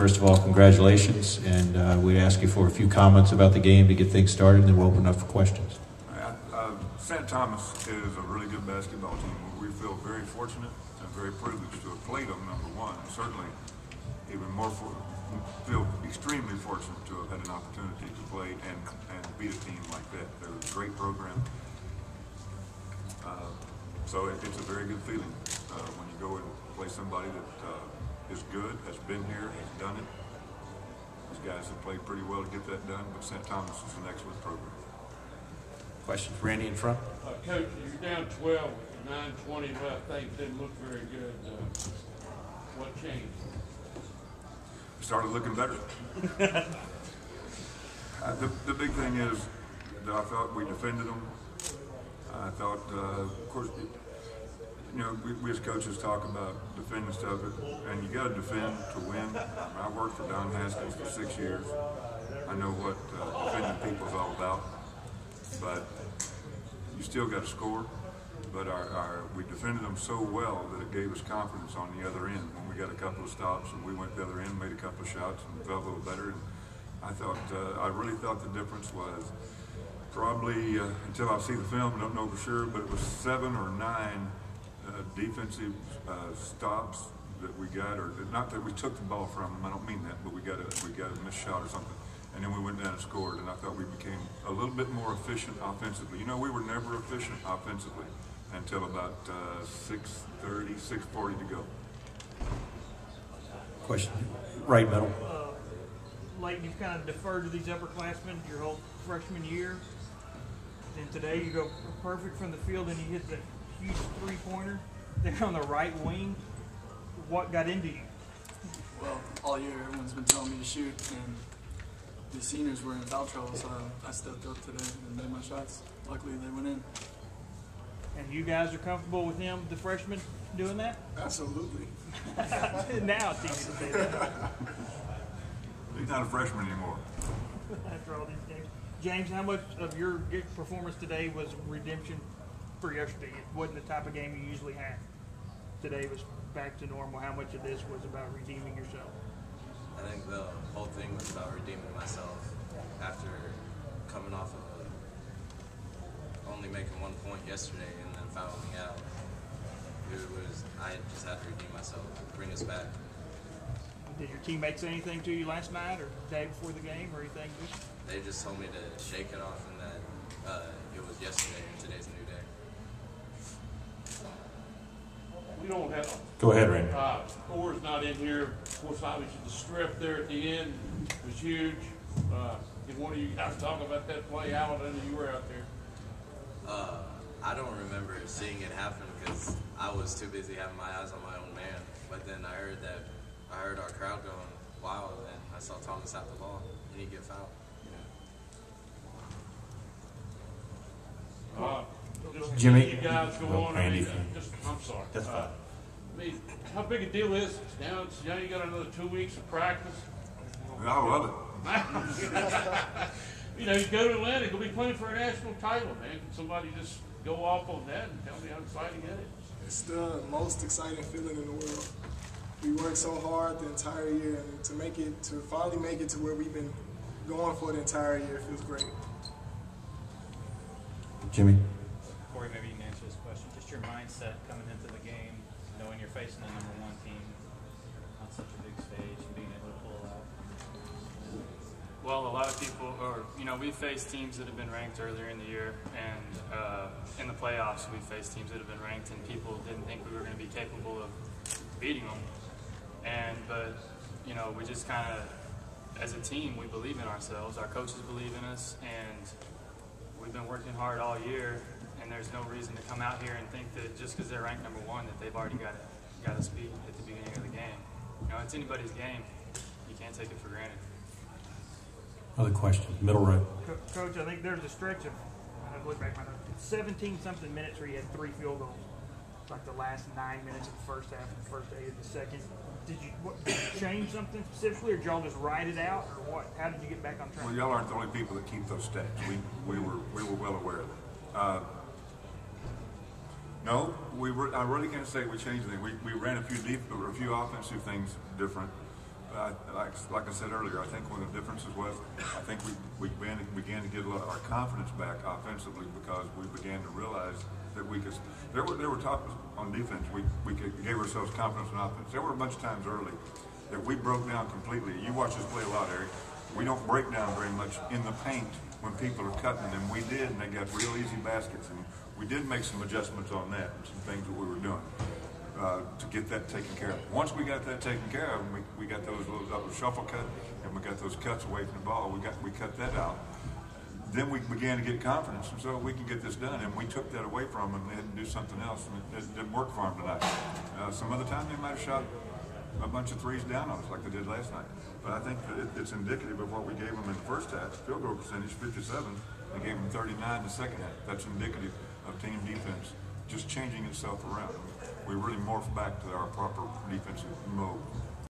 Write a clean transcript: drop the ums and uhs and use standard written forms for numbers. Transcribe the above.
first of all, congratulations, and we ask you for a few comments about the game to get things started, and then we'll open up for questions. St. Thomas is a really good basketball team. We feel very fortunate and very privileged to have played them, number one. And certainly, even more feel extremely fortunate to have had an opportunity to play and beat a team like that. They're a great program. So it's a very good feeling when you go and play somebody that is good, has been here, has done it. These guys have played pretty well to get that done, but St. Thomas is an excellent program. Question for Randy in front. Coach, you're down 12 with 9:20 left. Things didn't look very good. What changed? Started looking better. The big thing is that I thought we defended them. I thought, of course, you know, we as coaches talk about defending stuff, and you got to defend to win. I worked for Don Haskins for 6 years. I know what defending people is all about, but you still got to score. But we defended them so well that it gave us confidence on the other end. When we got a couple of stops and we went the other end, made a couple of shots, and felt a little better. And I really thought the difference was probably, until I see the film, I don't know for sure, but it was 7 or 9 defensive stops that we got, or not that we took the ball from them. I don't mean that, but we got a missed shot or something. And then we went down and scored, and I thought we became a little bit more efficient offensively. You know, we were never efficient offensively until about 6:30, 6:40 to go. Question, right middle. Leighton, you've kind of deferred to these upperclassmen your whole freshman year. And today you go perfect from the field and you hit the huge three-pointer there on the right wing. What got into you? Well, all year everyone's been telling me to shoot, and the seniors were in foul trouble, so I stepped up today and made my shots. Luckily, they went in. And you guys are comfortable with him, the freshman, doing that? Absolutely. Now it's easy to say that. He's not a freshman anymore. After all these games. James, how much of your performance today was redemption for yesterday? It wasn't the type of game you usually have. Today was back to normal. How much of this was about redeeming yourself? I think the whole thing was about redeeming myself after coming off of only making 1 point yesterday and then fouling out. I just had to redeem myself, bring us back. Did your teammates say anything to you last night or the day before the game or anything? They just told me to shake it off and that it was yesterday and today's a new day. We don't have. Go ahead, Randy. Score's not in here. Of course, obviously the strip there at the end was huge. Did one of you guys talk about that play out? I know you were out there. I don't remember seeing it happen because I was too busy having my eyes on my own man. But then I heard our crowd going wild, and I saw Thomas have the ball and he get fouled. Jimmy, you guys go on. Randy. I'm sorry. That's fine. I mean, how big a deal is it? Now you got another 2 weeks of practice. I love it. You know, you go to Atlanta, you'll be playing for a national title, man. Can somebody just go off on that and tell me how exciting it is? It's the most exciting feeling in the world. We worked so hard the entire year, and to finally make it to where we've been going for the entire year feels great. Jimmy. Corey, maybe you can answer this question. Just your mindset coming into the game, knowing you're facing the #1 team on such a big stage and being able to pull it out. Well, a lot of people, we faced teams that have been ranked earlier in the year, and in the playoffs we faced teams that have been ranked, and people didn't think we were going to be capable of beating them. But we just kind of, as a team, we believe in ourselves. Our coaches believe in us, and we've been working hard all year. And there's no reason to come out here and think that just because they're ranked #1 that they've already got us beat at the beginning of the game. It's anybody's game. You can't take it for granted. Other questions? Middle row. Coach, I think there's a stretch of, I look back, 17-something minutes where you had 3 field goals. Like the last 9 minutes of the first half and the first 8 of the second. Did you change something specifically, or did y'all just ride it out, or what? How did you get back on track? Well, y'all aren't the only people that keep those stats. We were well aware of that. No, I really can't say we changed anything. We ran a few offensive things different. Like I said earlier, I think one of the differences was I think we began to get a lot of our confidence back offensively because we began to realize that we could. There were times on defense we gave ourselves confidence in offense. There were a bunch of times early that we broke down completely. You watch us play a lot, Eric. We don't break down very much in the paint when people are cutting, and we did, and they got real easy baskets. And we did make some adjustments on that, and some things that we were doing. To get that taken care of. Once we got that taken care of, we got those little shuffle cut, and we got those cuts away from the ball. We cut that out. Then we began to get confidence, and so we can get this done. And we took that away from them, and they had to do something else, and it didn't work for them tonight. Some other time they might have shot a bunch of threes down on us like they did last night. But I think that it's indicative of what we gave them in the first half. Field goal percentage 57. They gave them 39 in the second half. That's indicative of team defense just changing itself around. We really morphed back to our proper defensive mode.